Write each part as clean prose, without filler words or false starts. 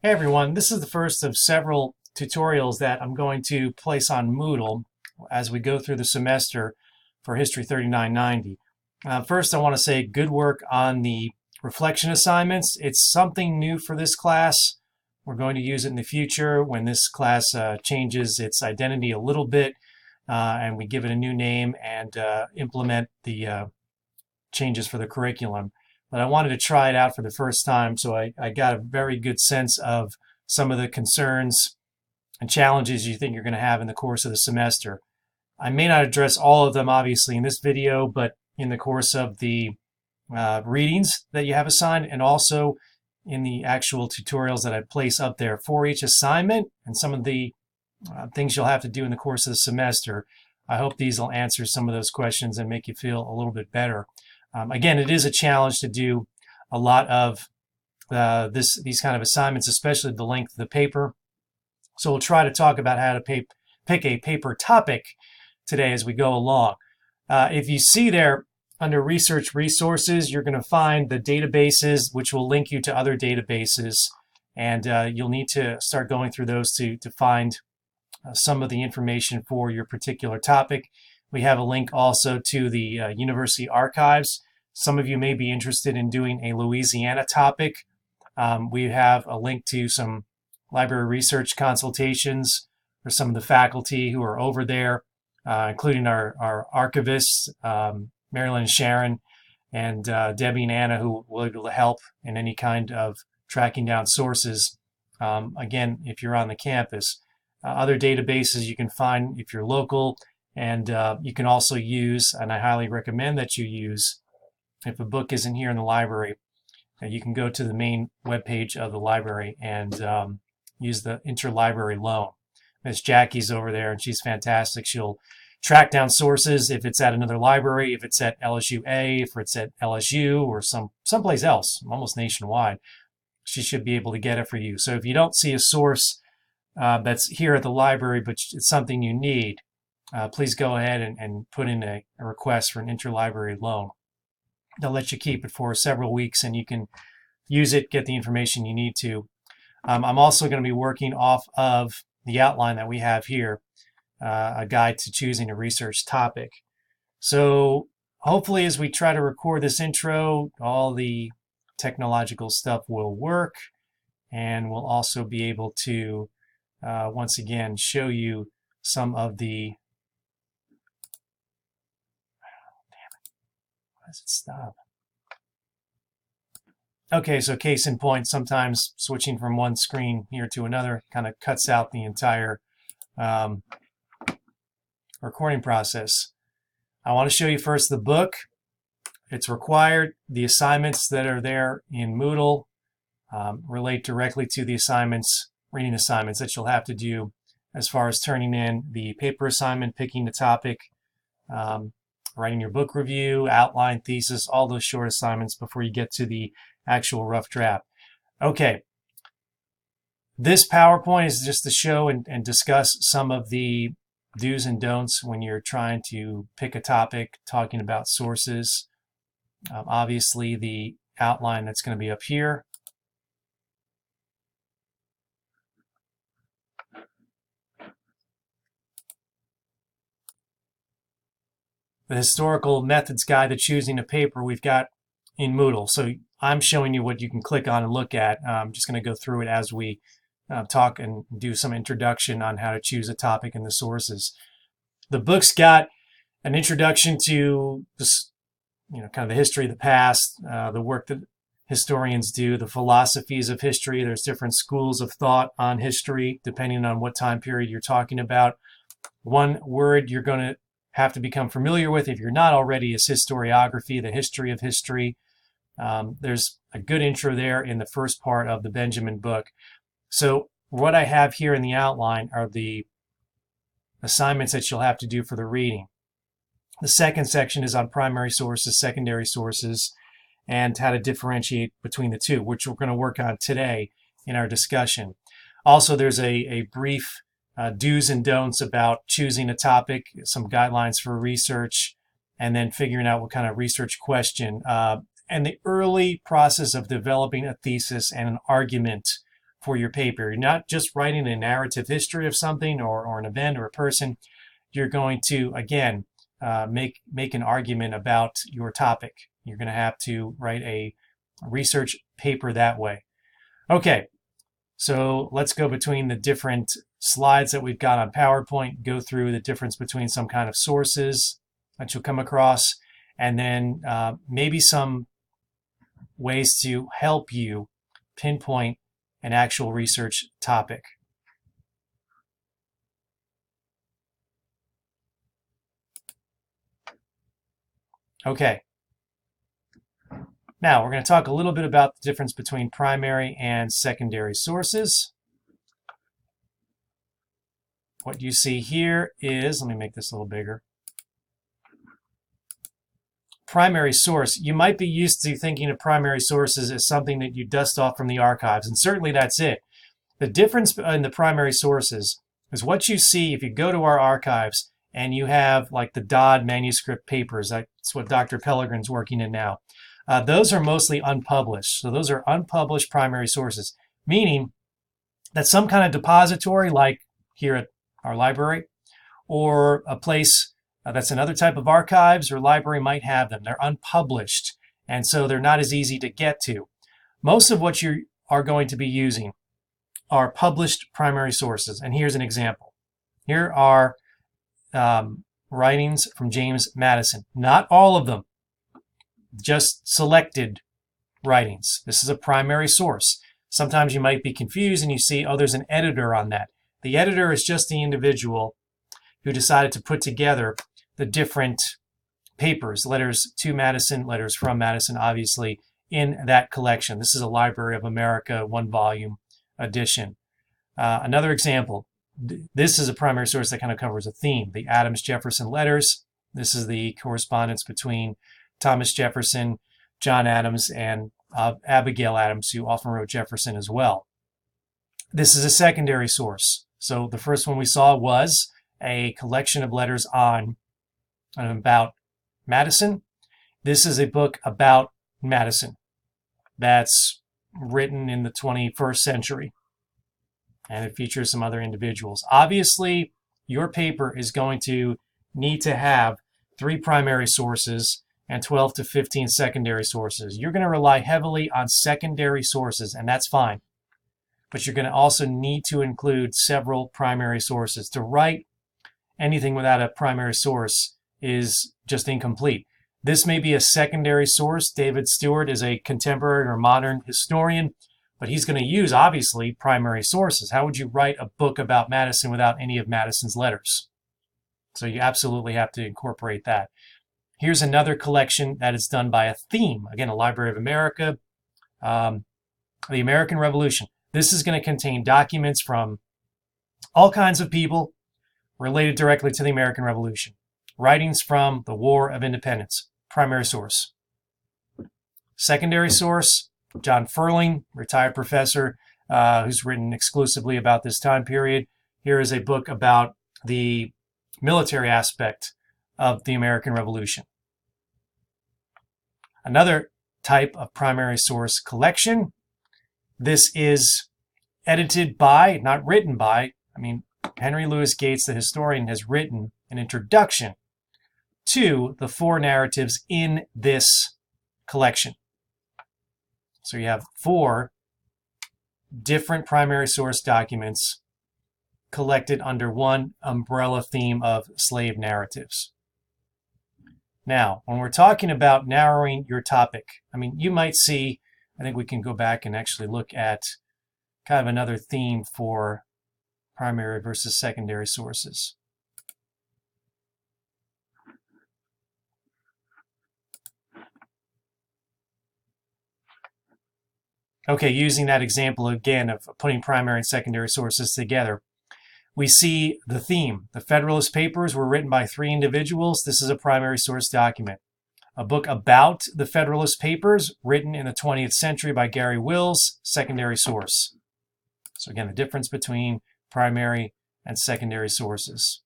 Hey everyone, this is the first of several tutorials that I'm going to place on Moodle as we go through the semester for History 3990. First, I want to say good work on the reflection assignments. It's something new for this class. We're going to use it in the future when this class changes its identity a little bit and we give it a new name and implement the changes for the curriculum. But I wanted to try it out for the first time, so I got a very good sense of some of the concerns and challenges you think you're going to have in the course of the semester. I may not address all of them, obviously, in this video, but in the course of the readings that you have assigned, and also in the actual tutorials that I place up there for each assignment and some of the things you'll have to do in the course of the semester. I hope these will answer some of those questions and make you feel a little bit better. Again, it is a challenge to do a lot of these kind of assignments, especially the length of the paper. So we'll try to talk about how to pick a paper topic today as we go along. If you see there under Research Resources, you're going to find the databases, which will link you to other databases. And you'll need to start going through those to find some of the information for your particular topic. We have a link also to the University Archives. Some of you may be interested in doing a Louisiana topic. We have a link to some library research consultations for some of the faculty who are over there, including our archivists, Marilyn and Sharon, and Debbie and Anna, who will be able to help in any kind of tracking down sources, again, if you're on the campus. Other databases you can find if you're local, and you can also use, and I highly recommend that you use, if a book isn't here in the library, you can go to the main webpage of the library and use the interlibrary loan. Miss Jackie's over there, and she's fantastic. She'll track down sources if it's at another library, if it's at LSUA, if it's at LSU, or someplace else, almost nationwide. She should be able to get it for you. So if you don't see a source that's here at the library, but it's something you need, please go ahead and put in a request for an interlibrary loan. They'll let you keep it for several weeks and you can use it, get the information you need to. I'm also going to be working off of the outline that we have here, a guide to choosing a research topic. So hopefully as we try to record this intro, all the technological stuff will work, and we'll also be able to once again show you some of the does it stop? Okay, so case in point, sometimes switching from one screen here to another kind of cuts out the entire recording process. I want to show you first the book. It's required. The assignments that are there in Moodle relate directly to the assignments, reading assignments that you'll have to do as far as turning in the paper assignment, picking the topic, writing your book review, outline, thesis, all those short assignments before you get to the actual rough draft. Okay, this PowerPoint is just to show and discuss some of the do's and don'ts when you're trying to pick a topic, talking about sources. Obviously, the outline that's going to be up here. The historical methods guide to choosing a paper we've got in Moodle. So I'm showing you what you can click on and look at. I'm just going to go through it as we talk and do some introduction on how to choose a topic and the sources. The book's got an introduction to this, kind of the history of the past, the work that historians do, the philosophies of history. There's different schools of thought on history depending on what time period you're talking about. One word you're going to have to become familiar with if you're not already is historiography, the history of history. There's a good intro there in the first part of the Benjamin book. So what I have here in the outline are the assignments that you'll have to do for the reading. The second section is on primary sources, secondary sources, and how to differentiate between the two, which we're going to work on today in our discussion. Also, there's a brief do's and don'ts about choosing a topic, some guidelines for research, and then figuring out what kind of research question, and the early process of developing a thesis and an argument for your paper. You're not just writing a narrative history of something or an event or a person. You're going to, again, make an argument about your topic. You're going to have to write a research paper that way. Okay, so let's go between the different slides that we've got on PowerPoint, go through the difference between some kind of sources that you'll come across, and then maybe some ways to help you pinpoint an actual research topic. Okay. Now, we're going to talk a little bit about the difference between primary and secondary sources. What you see here is, let me make this a little bigger. Primary source. You might be used to thinking of primary sources as something that you dust off from the archives, and certainly that's it. The difference in the primary sources is what you see if you go to our archives and you have like the Dodd manuscript papers. That's what Dr. Pellegrin's working in now. Those are mostly unpublished. So those are unpublished primary sources, meaning that some kind of depository, like here at our library, or a place that's another type of archives or library might have them. They're unpublished, and so they're not as easy to get to. Most of what you are going to be using are published primary sources, and here's an example. Here are writings from James Madison. Not all of them, just selected writings. This is a primary source. Sometimes you might be confused and you see, oh, there's an editor on that. The editor is just the individual who decided to put together the different papers, letters to Madison, letters from Madison, obviously, in that collection. This is a Library of America one-volume edition. Another example, this is a primary source that kind of covers a theme, the Adams-Jefferson letters. This is the correspondence between Thomas Jefferson, John Adams, and Abigail Adams, who often wrote Jefferson as well. This is a secondary source. So the first one we saw was a collection of letters on and about Madison. This is a book about Madison that's written in the 21st century, and it features some other individuals. Obviously, your paper is going to need to have 3 primary sources and 12 to 15 secondary sources. You're going to rely heavily on secondary sources, and that's fine. But you're going to also need to include several primary sources. To write anything without a primary source is just incomplete. This may be a secondary source. David Stewart is a contemporary or modern historian, but he's going to use, obviously, primary sources. How would you write a book about Madison without any of Madison's letters? So you absolutely have to incorporate that. Here's another collection that is done by a theme. Again, a Library of America, the American Revolution. This is going to contain documents from all kinds of people related directly to the American Revolution. Writings from the War of Independence, primary source. Secondary source, John Ferling, retired professor who's written exclusively about this time period. Here is a book about the military aspect of the American Revolution. Another type of primary source collection. This is edited by, not written by, Henry Louis Gates, the historian, has written an introduction to the 4 narratives in this collection. So you have 4 different primary source documents collected under one umbrella theme of slave narratives. Now, when we're talking about narrowing your topic, you might see, I think we can go back and actually look at kind of another theme for primary versus secondary sources. Okay, using that example again of putting primary and secondary sources together, we see the theme. The Federalist Papers were written by 3 individuals. This is a primary source document. A book about the Federalist Papers, written in the 20th century by Gary Wills, secondary source. So again, the difference between primary and secondary sources.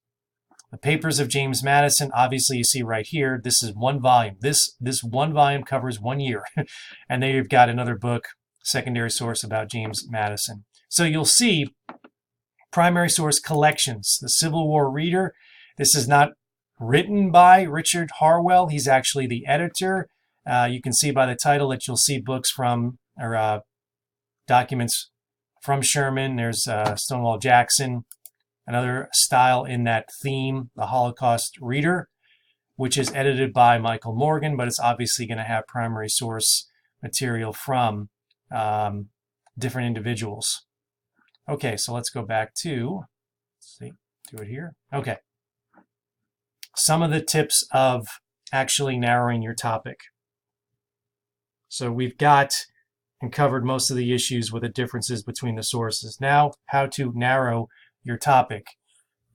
The Papers of James Madison, obviously you see right here, this is 1 volume. This 1 volume covers 1 year. And then you've got another book, secondary source about James Madison. So you'll see primary source collections. The Civil War Reader. This is not written by Richard Harwell. He's actually the editor. You can see by the title that you'll see books from, or documents from Sherman. There's Stonewall Jackson, another style in that theme, the Holocaust Reader, which is edited by Michael Morgan, but it's obviously going to have primary source material from different individuals. Okay, so let's go back to, let's see, do it here. Okay. Some of the tips of actually narrowing your topic. So we've got and covered most of the issues with the differences between the sources. Now, how to narrow your topic.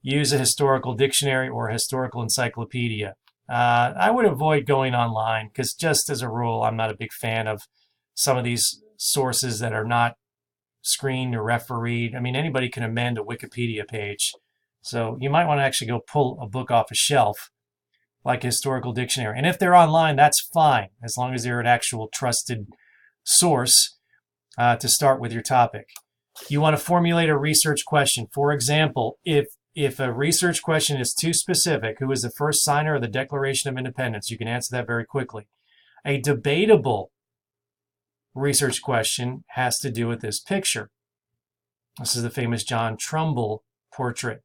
Use a historical dictionary or a historical encyclopedia. I would avoid going online because just as a rule, I'm not a big fan of some of these sources that are not screened or refereed. I mean, anybody can amend a Wikipedia page. So you might want to actually go pull a book off a shelf, like a historical dictionary. And if they're online, that's fine, as long as they're an actual trusted source to start with your topic. You want to formulate a research question. For example, if a research question is too specific, who is the first signer of the Declaration of Independence? You can answer that very quickly. A debatable research question has to do with this picture. This is the famous John Trumbull portrait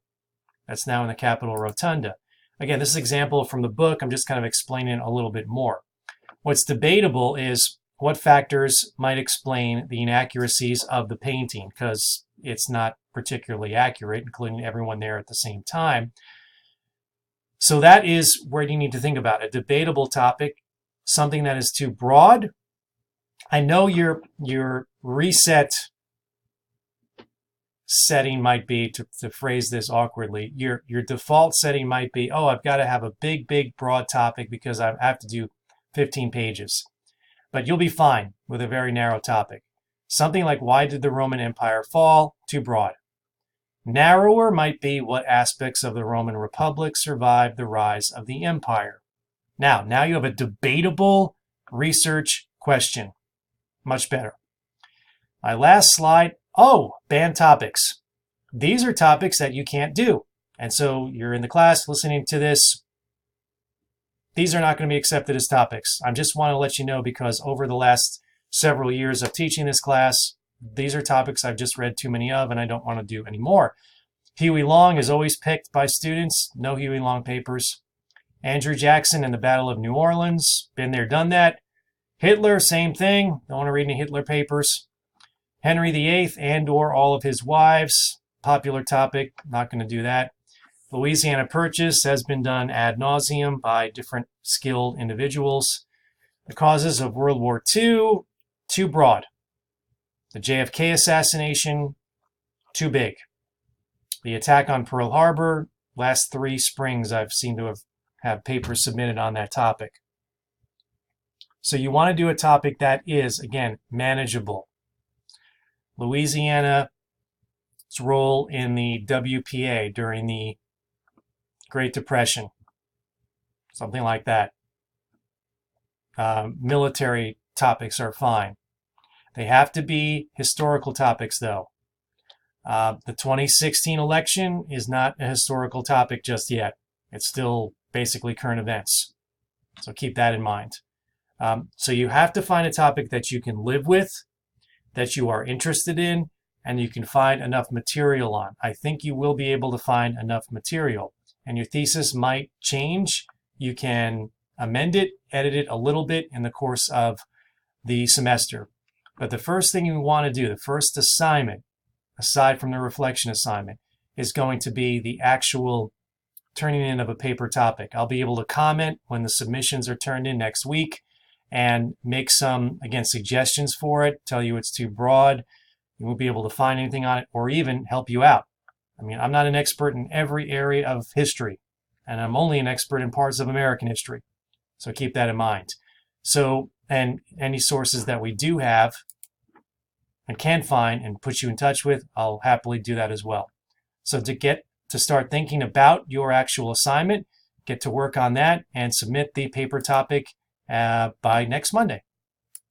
that's now in the Capitol Rotunda. Again, this is an example from the book. I'm just kind of explaining it a little bit more. What's debatable is what factors might explain the inaccuracies of the painting, because it's not particularly accurate, including everyone there at the same time. So that is where you need to think about a debatable topic, something that is too broad. I know your reset setting might be, to phrase this awkwardly, your default setting might be, oh, I've got to have a big, broad topic because I have to do 15 pages. But you'll be fine with a very narrow topic. Something like, why did the Roman Empire fall? Too broad. Narrower might be, what aspects of the Roman Republic survived the rise of the empire? Now you have a debatable research question. Much better. My last slide. Oh, banned topics. These are topics that you can't do. And so you're in the class listening to this. These are not going to be accepted as topics. I just want to let you know because over the last several years of teaching this class, these are topics I've just read too many of and I don't want to do anymore. Huey Long is always picked by students. No Huey Long papers. Andrew Jackson and the Battle of New Orleans. Been there, done that. Hitler, same thing. Don't want to read any Hitler papers. Henry VIII and or all of his wives. Popular topic. Not going to do that. Louisiana Purchase has been done ad nauseum by different skilled individuals. The causes of World War II, too broad. The JFK assassination, too big. The attack on Pearl Harbor, last 3 springs I've seen to have papers submitted on that topic. So you want to do a topic that is, again, manageable. Louisiana's role in the WPA during the Great Depression, something like that. Military topics are fine. They have to be historical topics, though. The 2016 election is not a historical topic just yet. It's still basically current events. So keep that in mind. So you have to find a topic that you can live with, that you are interested in, and you can find enough material on. I think you will be able to find enough material. And your thesis might change. You can amend it, edit it a little bit in the course of the semester. But the first thing you want to do, the first assignment, aside from the reflection assignment, is going to be the actual turning in of a paper topic. I'll be able to comment when the submissions are turned in next week and make some, again, suggestions for it, tell you it's too broad, you won't be able to find anything on it, or even help you out. I mean, I'm not an expert in every area of history, and I'm only an expert in parts of American history. So keep that in mind. So, and any sources that we do have and can find and put you in touch with, I'll happily do that as well. So to start thinking about your actual assignment, get to work on that and submit the paper topic by next Monday.